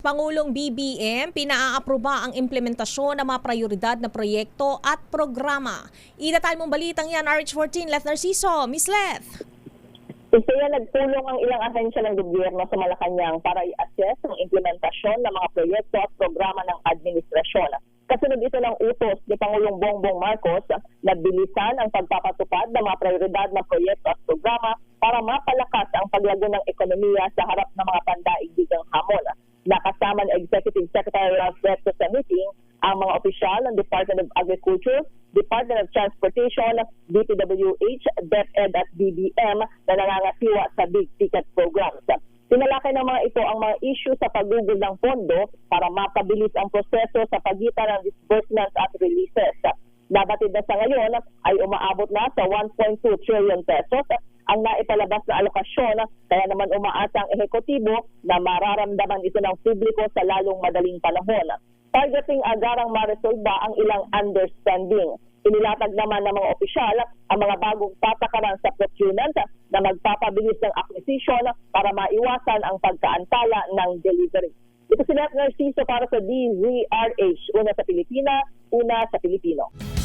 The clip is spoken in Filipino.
Pangulong BBM, pinaaaproba ang implementasyon ng mga prioridad na proyekto at programa. Idatal mong balitang yan, RH14, Leth Narciso. Miss Leth. Kaya nagtulong ang ilang ahensya ng gobyerno sa Malacanang para i-assess ang implementasyon ng mga proyekto at programa ng administrasyon. Kasunod ito ng utos ni Pangulong Bongbong Marcos na bilisan ang pagpapatupad ng mga prioridad na proyekto at programa para mapalakas ang paglago ng ekonomiya sa harap ng mga pandaigdigang hamon. Nakasama ng Executive Secretary Ralph Recto sa meeting ang mga opisyal ng Department of Agriculture, Department of Transportation, DPWH, DepEd at BBM na nangangasiwa sa big ticket programs. Tinalakay ng mga ito ang mga issue sa paggugol ng pondo para mapabilis ang proseso sa pagitan ng disbursements at releases. Nabatid na sa ngayon ay umaabot na sa 1.2 trillion pesos ang naipalabas na alokasyon, kaya naman umaasa ang ehekutibo na mararamdaman ito ng publiko sa lalong madaling panahon. Targeting agarang maresolba ang ilang understanding. Inilatag naman ng mga opisyal ang mga bagong patakaran sa procurement na magpapabilis ng acquisition para maiwasan ang pagkaantala ng delivery. Ito si Leth Narciso para sa DZRH, una sa Pilipinas, una sa Pilipino.